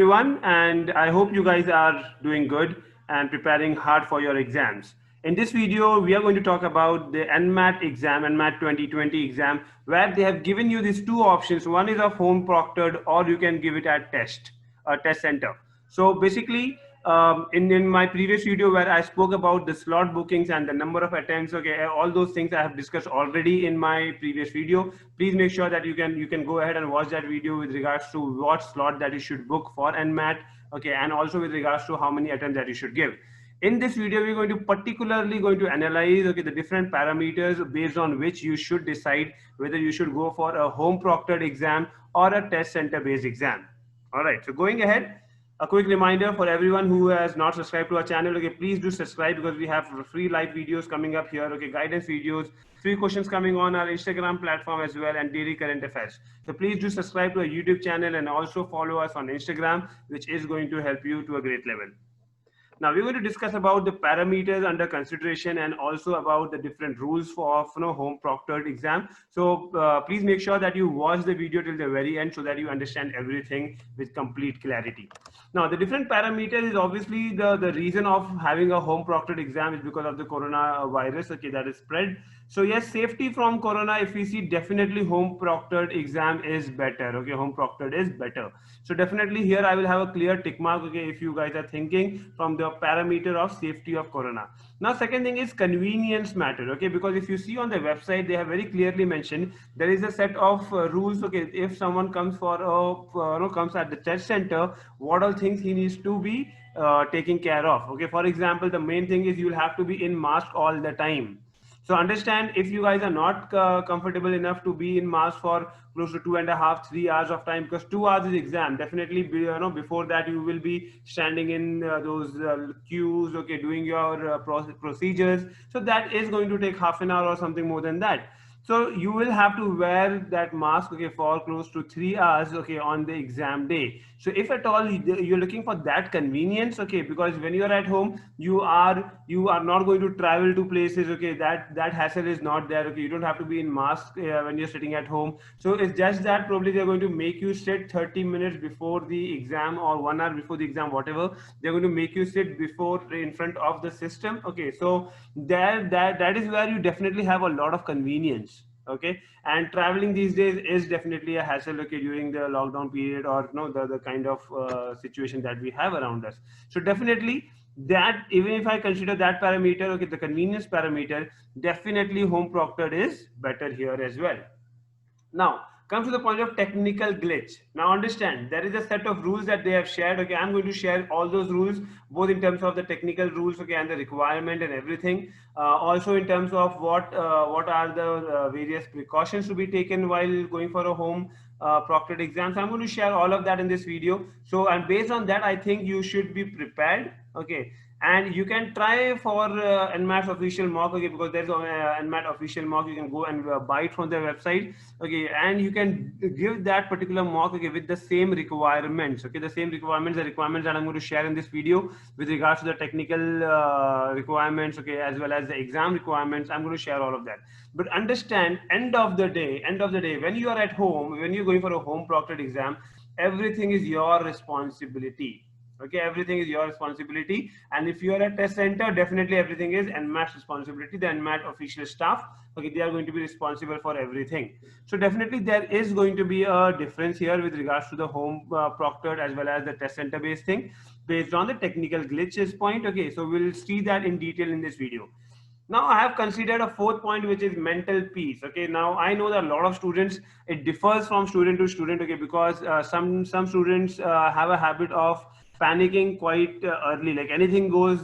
Everyone, and I hope you guys are doing good and preparing hard for your exams. In this video, we are going to talk about the NMAT exam, NMAT 2020 exam, where they have given you these two options. One is of home proctored, or you can give it at test center. So basically, in my previous video where I spoke about the slot bookings and the number of attempts, okay, all those things I have discussed already in my previous video. Please make sure that you can go ahead and watch that video with regards to what slot that you should book for NMAT, okay, and also with regards to how many attempts that you should give. In this video, we're going to analyze, okay, the different parameters based on which you should decide whether you should go for a home proctored exam or a test center based exam. All right, so going ahead, a quick reminder for everyone who has not subscribed to our channel, okay, please do subscribe because we have free live videos coming up here, okay, guidance videos, free questions coming on our Instagram platform as well, and daily current affairs. So please do subscribe to our YouTube channel and also follow us on Instagram, which is going to help you to a great level. Now we're going to discuss about the parameters under consideration and also about the different rules for home proctored exam. So please make sure that you watch the video till the very end so that you understand everything with complete clarity. Now the different parameters is obviously the reason of having a home proctored exam is because of the coronavirus, okay, that is spread. So yes, safety from corona, if we see, definitely home proctored exam is better. Okay, home proctored is better. So definitely here I will have a clear tick mark, okay, if you guys are thinking from the parameter of safety of corona. Now second thing is convenience matter, okay, because if you see on the website, they have very clearly mentioned there is a set of rules, okay, if someone comes for comes at the test center, what all things he needs to be taking care of. Okay, for example, the main thing is you'll have to be in mask all the time. So understand, if you guys are not comfortable enough to be in mask for close to 2.5, 3 hours of time, because 2 hours is exam, definitely before that you will be standing in those queues, okay, doing your procedures. So that is going to take half an hour or something more than that. So you will have to wear that mask, okay, for close to 3 hours, okay, on the exam day. So if at all you're looking for that convenience, okay, because when you're at home, you are not going to travel to places, okay, that hassle is not there, okay, you don't have to be in mask when you're sitting at home. So it's just that probably they're going to make you sit 30 minutes before the exam or 1 hour before the exam, whatever. They're going to make you sit before in front of the system, okay. So that is where you definitely have a lot of convenience, okay. And traveling these days is definitely a hassle, okay, during the lockdown period or the kind of situation that we have around us. So definitely that, even if I consider that parameter, okay, the convenience parameter, definitely home proctored is better here as well. Now come to the point of technical glitch. Now understand, there is a set of rules that they have shared, okay. I'm going to share all those rules, both in terms of the technical rules, okay, and the requirement and everything, also in terms of what are the various precautions to be taken while going for a home proctored exam. So I'm going to share all of that in this video. So, and based on that, I think you should be prepared, okay. And you can try for NMAT official mock, okay, because there's NMAT official mock. You can go and buy it from their website, okay, and you can give that particular mock, okay, with the same requirements, okay, the requirements that I'm going to share in this video with regards to the technical requirements, okay, as well as the exam requirements. I'm going to share all of that. But understand, end of the day, when you are at home, when you're going for a home proctored exam, everything is your responsibility. Okay, everything is your responsibility. And if you are at test center, definitely everything is NMAT's responsibility. The NMAT official staff, okay, they are going to be responsible for everything. So definitely there is going to be a difference here with regards to the home proctored as well as the test center based thing based on the technical glitches point. Okay, so we'll see that in detail in this video. Now I have considered a fourth point, which is mental peace. Okay, now I know that a lot of students, it differs from student to student, okay, because some students have a habit of panicking quite early. Like anything goes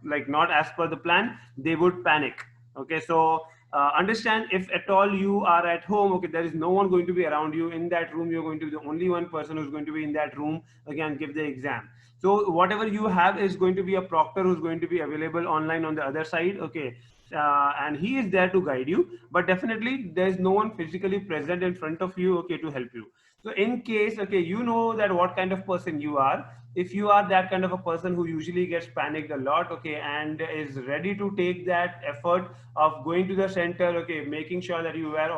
like not as per the plan, they would panic. Okay, so understand, if at all you are at home, okay, there is no one going to be around you in that room. You're going to be the only one person who's going to be in that room, again, give the exam. So whatever you have is going to be a proctor who's going to be available online on the other side, okay. And he is there to guide you, but definitely there is no one physically present in front of you, okay, to help you. So in case, okay, you know that what kind of person you are. If you are that kind of a person who usually gets panicked a lot, okay, and is ready to take that effort of going to the center, okay, making sure that you wear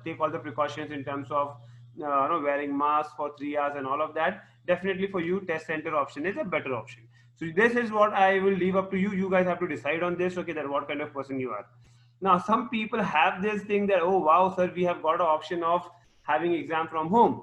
take all the precautions in terms of wearing masks for 3 hours and all of that, definitely for you test center option is a better option. So this is what I will leave up to you. You guys have to decide on this, okay, that what kind of person you are. Now some people have this thing that, oh wow sir, we have got an option of having exam from home.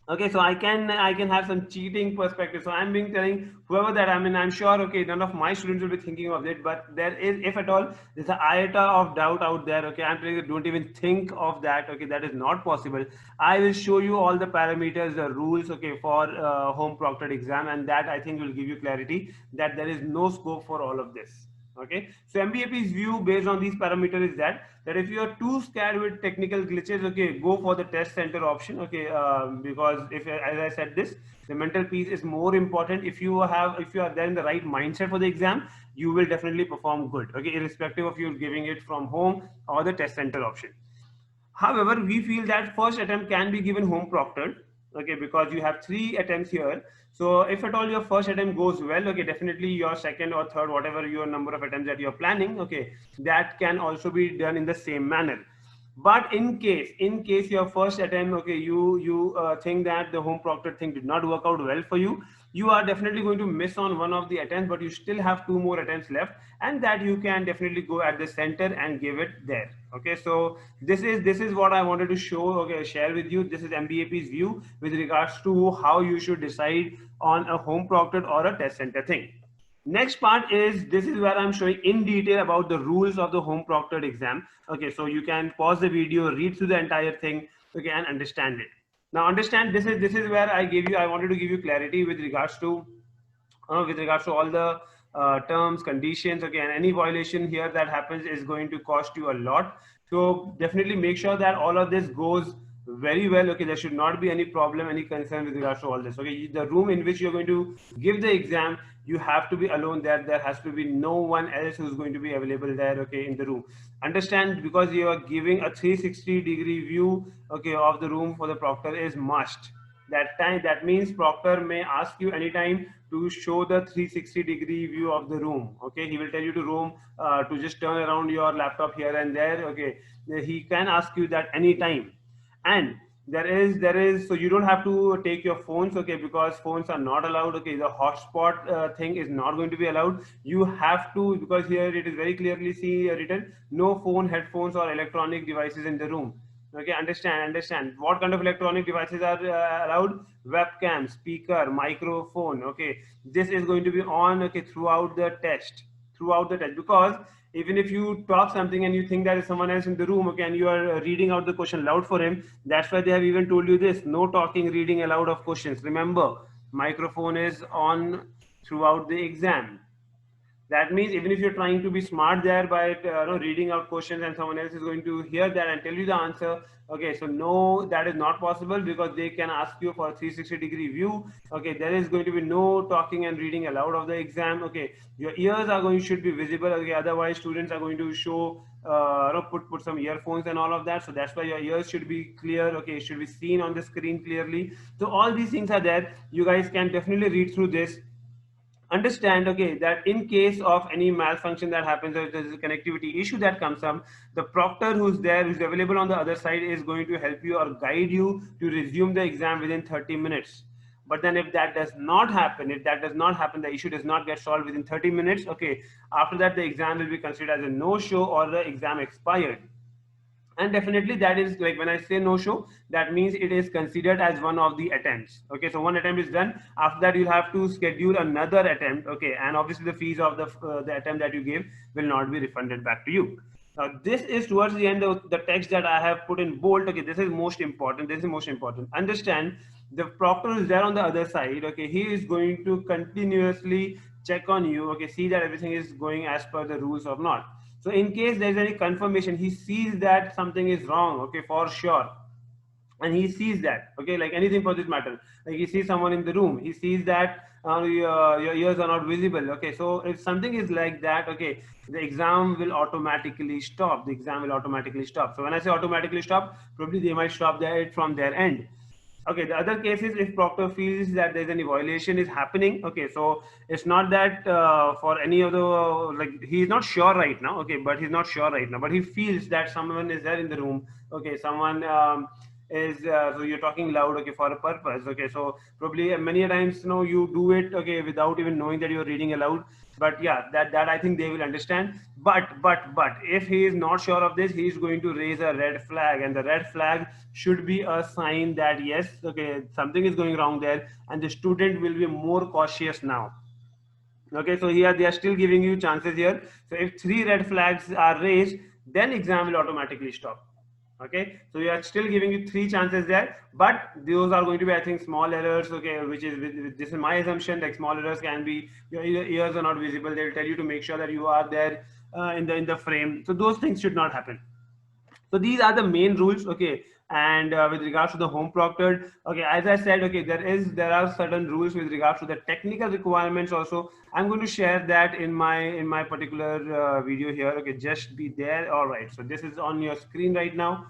Okay, so I can have some cheating perspective. So I'm being telling whoever that, I mean, I'm sure, okay, none of my students will be thinking of it, but there is, if at all there's an iota of doubt out there, okay, I'm telling you, don't even think of that. Okay, that is not possible. I will show you all the parameters, the rules, okay, for home proctored exam, and that I think will give you clarity that there is no scope for all of this. Okay, so MBAP's view based on these parameters is that if you are too scared with technical glitches, okay, go for the test center option. Okay, because if, as I said, this, the mental piece is more important. If you are there in the right mindset for the exam, you will definitely perform good. Okay, irrespective of you giving it from home or the test center option. However, we feel that first attempt can be given home proctored, okay, because you have 3 attempts here. So if at all your first attempt goes well, okay, definitely your second or third, whatever your number of attempts that you're planning, okay, that can also be done in the same manner. But in case your first attempt, okay, you think that the home proctored thing did not work out well for you, you are definitely going to miss on one of the attempts, but you still have 2 more attempts left, and that you can definitely go at the center and give it there. Okay, so this is what I wanted to show, okay, share with you. This is MBAP's view with regards to how you should decide on a home proctored or a test center thing. Next part is, this is where I'm showing in detail about the rules of the home proctored exam. Okay, so you can pause the video, read through the entire thing, okay, and understand it. Now understand, this is where I wanted to give you clarity with regards to all the terms, conditions, okay, and any violation here that happens is going to cost you a lot. So definitely make sure that all of this goes very well. Okay, there should not be any problem, any concern with regards to all this. Okay, the room in which you're going to give the exam, you have to be alone there. There has to be no one else who's going to be available there, okay, in the room. Understand, because you are giving a 360-degree view, okay, of the room for the proctor is must. That means proctor may ask you anytime to show the 360-degree view of the room. Okay, he will tell you to just turn around your laptop here and there. Okay, he can ask you that anytime. And there is so you don't have to take your phones, okay, because phones are not allowed. Okay, the hotspot thing is not going to be allowed. You have to, because here it is very clearly written, no phone, headphones or electronic devices in the room. Okay, understand what kind of electronic devices are allowed: webcam, speaker, microphone. Okay, this is going to be on, okay, throughout the test, because even if you talk something and you think that is someone else in the room, okay, and you are reading out the question loud for him, that's why they have even told you this: no talking, reading aloud of questions. Remember, microphone is on throughout the exam. That means even if you're trying to be smart there by reading out questions, and someone else is going to hear that and tell you the answer, okay, so no, that is not possible, because they can ask you for a 360-degree view. Okay, there is going to be no talking and reading aloud of the exam. Okay, your ears should be visible. Okay, otherwise students are going to show put some earphones and all of that. So that's why your ears should be clear. Okay, it should be seen on the screen clearly. So all these things are there. You guys can definitely read through this. Understand, okay, that in case of any malfunction that happens, or there's a connectivity issue that comes up, the proctor who's available on the other side, is going to help you or guide you to resume the exam within 30 minutes. But then if that does not happen, the issue does not get solved within 30 minutes, okay, after that the exam will be considered as a no-show, or the exam expired. And definitely that is, like, when I say no show, that means it is considered as one of the attempts. Okay, so one attempt is done. After that you'll have to schedule another attempt. Okay, and obviously the fees of the attempt that you gave will not be refunded back to you. Now this is towards the end of the text that I have put in bold. Okay, this is most important. Understand, the proctor is there on the other side. Okay, he is going to continuously check on you. Okay, see that everything is going as per the rules or not. So in case there's any confirmation, he sees that something is wrong, okay, for sure. And he sees that, okay, like anything for this matter, like he sees someone in the room, he sees that your ears are not visible. Okay, so if something is like that, okay, the exam will automatically stop. So when I say automatically stop, probably they might stop it from their end. Okay, the other case is if proctor feels that there's any violation is happening. Okay, so it's not that for any of the like, he's not sure right now. Okay, but he feels that someone is there in the room. Okay, someone is so you're talking loud, okay, for a purpose, okay. So probably many times, you do it, okay, without even knowing that you're reading aloud. But yeah, that I think they will understand. But if he is not sure of this, he is going to raise a red flag, and the red flag should be a sign that yes, okay, something is going wrong there, and the student will be more cautious now. Okay, so here they are still giving you chances here. So if 3 red flags are raised, then exam will automatically stop. Okay, so we are still giving you 3 chances there, but those are going to be, I think, small errors. Okay, which is, this is my assumption, like small errors can be your ears are not visible. They will tell you to make sure that you are there in the frame. So those things should not happen. So these are the main rules, okay. And with regards to the home proctored, okay, as I said, okay, there are certain rules with regards to the technical requirements also. I'm going to share that in my particular video here. Okay, just be there. All right, so this is on your screen right now.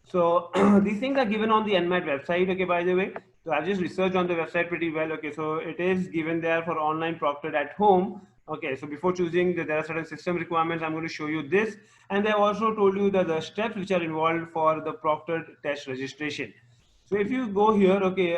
So these things are given on the NMAT website, okay, by the way. So I've just researched on the website pretty well, okay. So it is given there for online proctored at home. Okay, so before choosing, there are certain system requirements. I'm going to show you this. And they also told you that the steps which are involved for the proctored test registration. So if you go here, okay,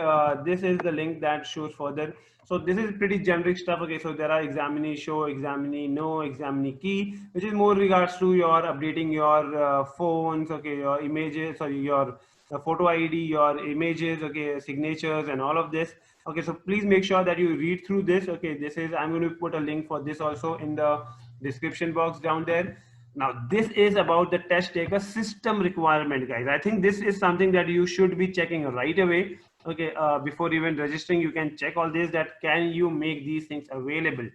this is the link that shows further. So this is pretty generic stuff. Okay, so there are examinee show, examinee no, examinee key, which is more regards to your updating your phones, okay, your images, sorry, your photo ID, your images, okay, signatures, and all of this. Okay, so please make sure that you read through this. Okay, this is, I'm going to put a link for this also in the description box down there. Now, this is about the test taker system requirement, guys. I think this is something that you should be checking right away. Okay, before even registering, you can check all this, that can you make these things available.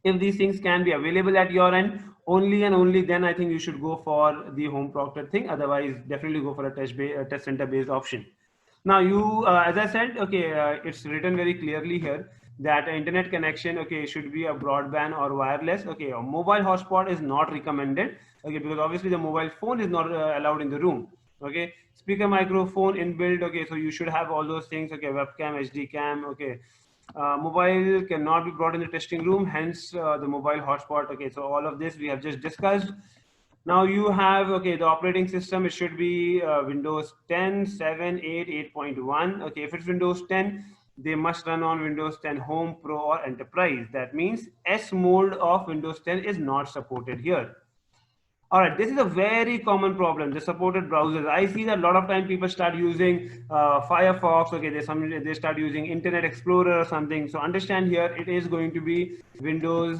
If these things can be available at your end, only and only then I think you should go for the home proctor thing. Otherwise, definitely go for a test center based option. Now you, as I said, okay, it's written very clearly here that internet connection, okay, should be a broadband or wireless. Okay, a mobile hotspot is not recommended. Okay, because obviously the mobile phone is not allowed in the room. Okay, speaker microphone inbuilt. Okay, so you should have all those things. Okay, webcam, HD cam. Okay, mobile cannot be brought in the testing room, hence the mobile hotspot. Okay, so all of this we have just discussed. Now you have, okay, the operating system, it should be Windows 10, 7, 8, 8.1. Okay, if it's Windows 10, they must run on Windows 10 Home, Pro, or Enterprise. That means S mode of Windows 10 is not supported here. All right, this is a very common problem, the supported browsers. I see that a lot of time people start using Firefox, okay, they start using Internet Explorer or something. So understand here, it is going to be Windows,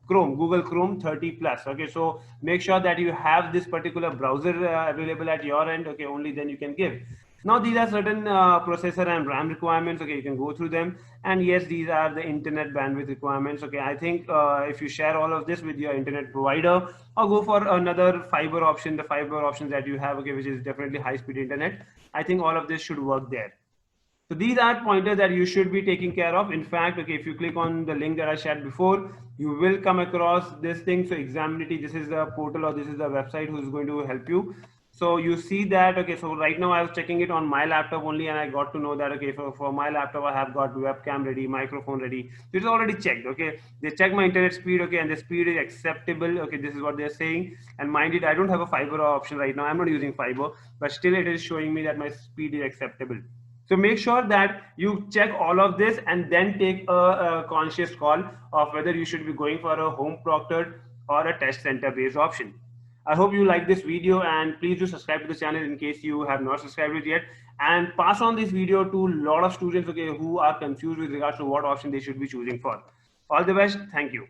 Chrome, Google Chrome 30 plus. Okay, so make sure that you have this particular browser available at your end. Okay, only then you can give. Now these are certain processor and RAM requirements. Okay, you can go through them. And yes, these are the internet bandwidth requirements. Okay, I think if you share all of this with your internet provider, or go for another fiber option, the fiber options that you have, okay, which is definitely high speed internet, I think all of this should work there. So these are pointers that you should be taking care of. In fact, okay, if you click on the link that I shared before, you will come across this thing. So Examinity, this is the portal, or this is the website who's going to help you. So you see that, okay, so right now I was checking it on my laptop only, and I got to know that, okay, for my laptop, I have got webcam ready, microphone ready. It's already checked, okay. They check my internet speed, okay, and the speed is acceptable. Okay, this is what they're saying. And mind it, I don't have a fiber option right now. I'm not using fiber, but still it is showing me that my speed is acceptable. So make sure that you check all of this and then take a conscious call of whether you should be going for a home proctored or a test center based option. I hope you like this video, and please do subscribe to the channel in case you have not subscribed it yet, and pass on this video to a lot of students, okay, who are confused with regards to what option they should be choosing for. All the best. Thank you.